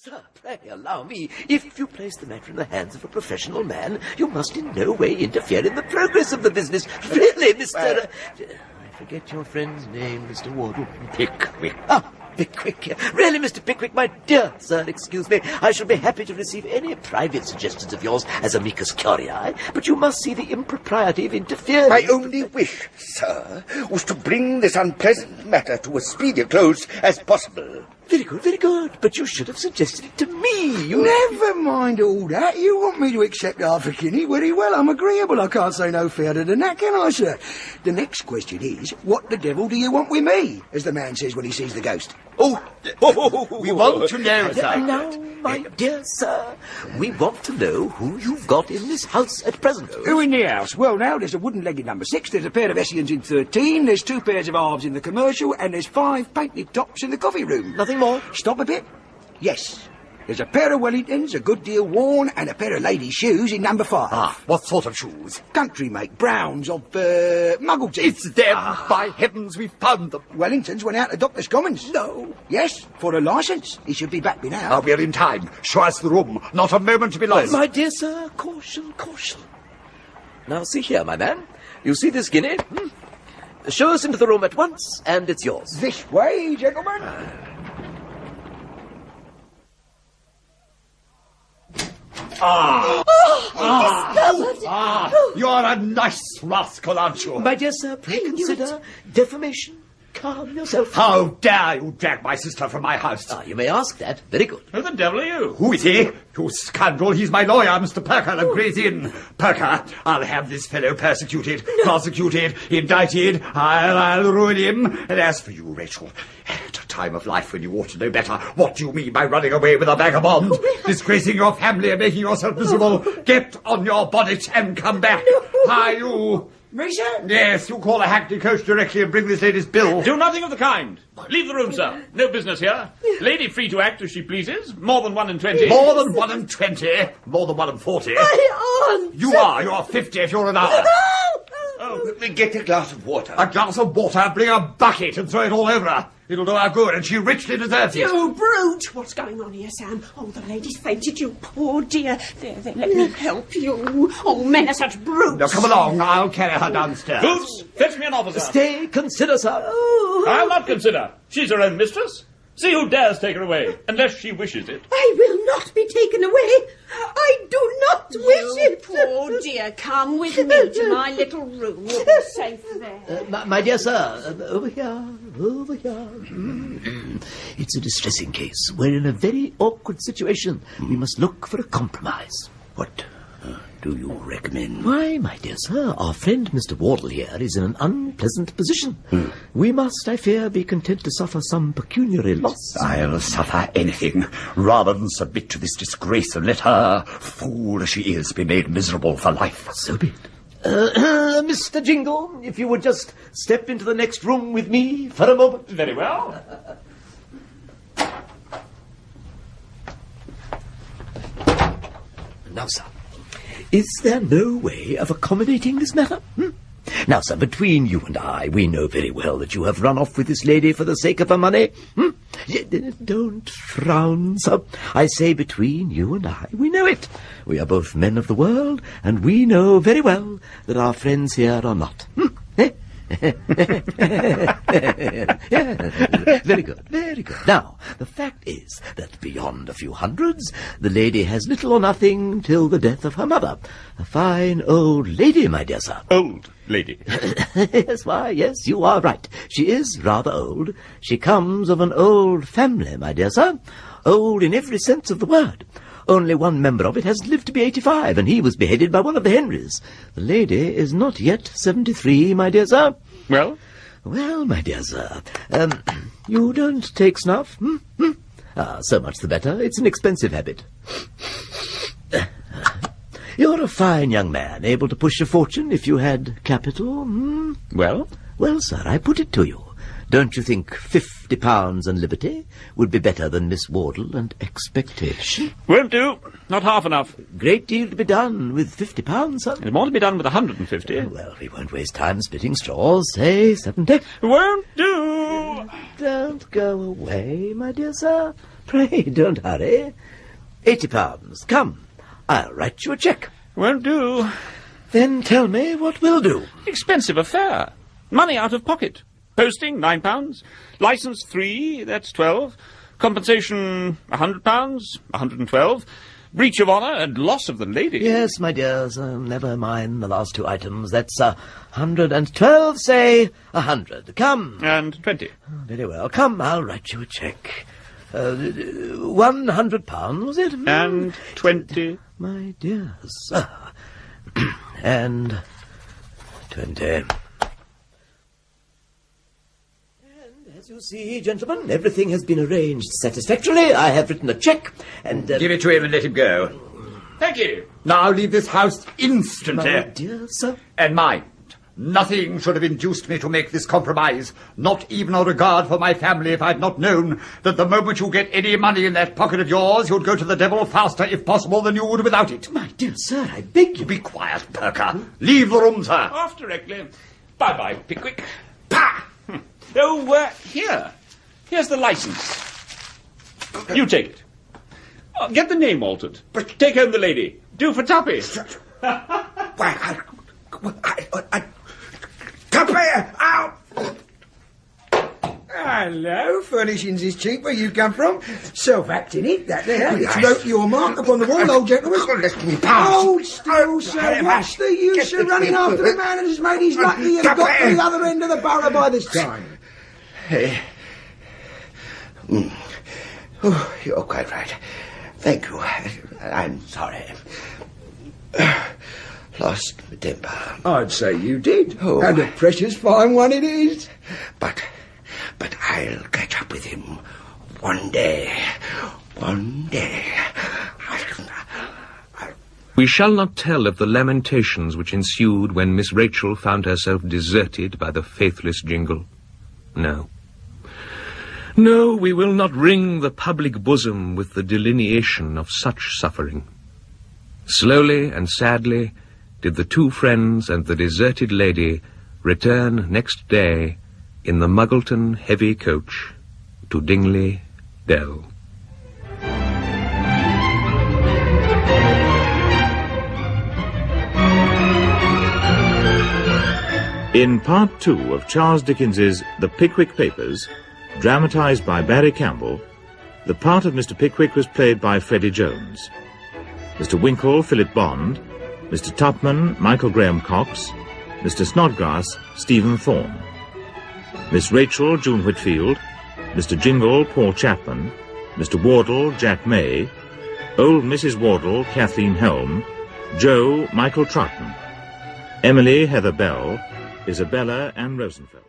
Sir, pray allow me. If you place the matter in the hands of a professional man, you must in no way interfere in the progress of the business. Really, Mr. I forget your friend's name, Mr. Wardle. Pickwick. Ah, Pickwick. Really, Mr. Pickwick, my dear sir, excuse me. I shall be happy to receive any private suggestions of yours as amicus curiae, but you must see the impropriety of interfering. My only wish, sir, was to bring this unpleasant matter to a speedy close as possible. Very good, very good. But you should have suggested it to me. Never mind all that. You want me to accept half a guinea? Very well, I'm agreeable. I can't say no fairer than that, can I, sir? The next question is, what the devil do you want with me? As the man says when he sees the ghost. We want to know, sir. Now, my dear sir, we want to know who you've got in this house at present. Who in the house? Well, now, there's a wooden-legged number 6, there's a pair of Hessians in 13, there's 2 pairs of halves in the commercial, and there's 5 painted tops in the coffee room. Nothing more? Stop a bit. Yes. There's a pair of Wellingtons, a good deal worn, and a pair of ladies' shoes in number 5. Ah, what sort of shoes? Country make, browns of, Muggleton. It's them! By heavens, we've found them. Wellingtons went out to Doctor's Commons. No. Yes, for a licence. He should be back by now. Now we're in time. Show us the room. Not a moment to be lost. My dear sir, caution, caution. Now, see here, my man. You see this guinea? Show us into the room at once, and it's yours. This way, gentlemen. You're a nice rascal, aren't you? My dear sir, pray consider defamation. Calm yourself. How dare you drag my sister from my house? You may ask that. Very good. Who the devil are you? Who is he? You scoundrel, he's my lawyer, Mr. Perker of Gray's Inn. Perker, I'll have this fellow persecuted, prosecuted, indicted. I'll ruin him. And as for you, Rachel, at a time of life when you ought to know better, what do you mean by running away with a vagabond? Disgracing your family and making yourself miserable. Get on your bonnet and come back. Hi, you. Richard? Yes, you call a hackney coach directly and bring this lady's bill. Do nothing of the kind. Leave the room, sir. No business here. Lady free to act as she pleases. More than 1 in 20. More than 1 in 20. More than 1 in 40. My aunt! You're 50 if you're an hour. Oh, Get a glass of water. A glass of water, bring a bucket and throw it all over her. It'll do her good, and she richly deserves it. You brute! What's going on here, Sam? Oh, the lady's fainted, you poor dear. There, let me help you. Oh, men are such brutes. Now, come along, I'll carry her downstairs. Boots, fetch me an officer. Stay, consider, sir. I'll not consider. She's her own mistress. See who dares take her away, unless she wishes it. I will not be taken away. I do not wish it. Poor dear, come with me to my little room. You'll be safe there. My dear sir, over here. It's a distressing case. We're in a very awkward situation. We must look for a compromise. What do you recommend? Why, my dear sir, our friend Mr. Wardle here is in an unpleasant position. We must, I fear, be content to suffer some pecuniary loss. I'll suffer anything rather than submit to this disgrace and let her, fool as she is, be made miserable for life. So be it. Mr. Jingle, if you would just step into the next room with me for a moment. Very well. Now, sir, is there no way of accommodating this matter? Now, sir, between you and I, we know very well that you have run off with this lady for the sake of her money. Don't frown, sir. I say between you and I, we know it. We are both men of the world, and we know very well that our friends here are not. Very good, very good. Now, the fact is that beyond a few hundreds, the lady has little or nothing till the death of her mother. A fine old lady, my dear sir. Old lady. Yes, why, yes, you are right. She is rather old. She comes of an old family, my dear sir. Old in every sense of the word. Only one member of it has lived to be 85, and he was beheaded by one of the Henrys. The lady is not yet 73, my dear sir. Well? Well, my dear sir, you don't take snuff? So much the better. It's an expensive habit. You're a fine young man, able to push a fortune if you had capital. Well? Well, sir, I put it to you. Don't you think £50 and liberty would be better than Miss Wardle and expectation? Won't do. Not half enough. Great deal to be done with £50, sir. There's more to be done with 150. Well, we won't waste time splitting straws. Say 70. Won't do. Don't go away, my dear sir. Pray, don't hurry. £80. Come, I'll write you a cheque. Won't do. Then tell me what will do. Expensive affair. Money out of pocket. Posting, £9. Licence, 3, that's 12. Compensation, £100, 112. Breach of honour and loss of the lady. Yes, my dears, never mind the last two items. That's 112, say 100. Come. And 20. Very well. Come, I'll write you a cheque. £100, was it? And 20. My dear sir. And 20. And as you see, gentlemen, everything has been arranged satisfactorily. I have written a cheque, and... Give it to him and let him go. Thank you. Now leave this house instantly. My dear sir. And mind, nothing should have induced me to make this compromise, not even a regard for my family, if I'd not known that the moment you get any money in that pocket of yours, you'd go to the devil faster, if possible, than you would without it. My dear sir, I beg you. Be quiet, Perker. Leave the room, sir. Off directly. Bye-bye, Pickwick. Pah! Oh, here. Here's the licence. You take it. Oh, get the name altered. Take home the lady. Do for Tuppy. Tuppy! Out! Hello, furnishings is cheap. Where you come from? Self-acting it, that there. It's wrote your mark upon the wall, old gentleman. Hold still, sir. What's the use of running after the man who's made his lucky and got to the other end of the borough by this time? Oh, you're quite right. Thank you. I'm sorry. Lost my temper. I'd say you did. Oh. And a precious fine one it is. But I'll catch up with him one day. One day. We shall not tell of the lamentations which ensued when Miss Rachel found herself deserted by the faithless Jingle. No. No, we will not wring the public bosom with the delineation of such suffering. Slowly and sadly did the two friends and the deserted lady return next day in the Muggleton heavy coach to Dingley Dell. In Part 2 of Charles Dickens's The Pickwick Papers, dramatised by Barry Campbell, the part of Mr. Pickwick was played by Freddie Jones. Mr. Winkle, Philip Bond, Mr. Tupman, Michael Graham Cox, Mr. Snodgrass, Stephen Thorne, Miss Rachel, June Whitfield, Mr. Jingle, Paul Chapman, Mr. Wardle, Jack May, old Mrs. Wardle, Kathleen Helm, Joe, Michael Troughton, Emily, Heather Bell, Isabella, Anne Rosenfeld.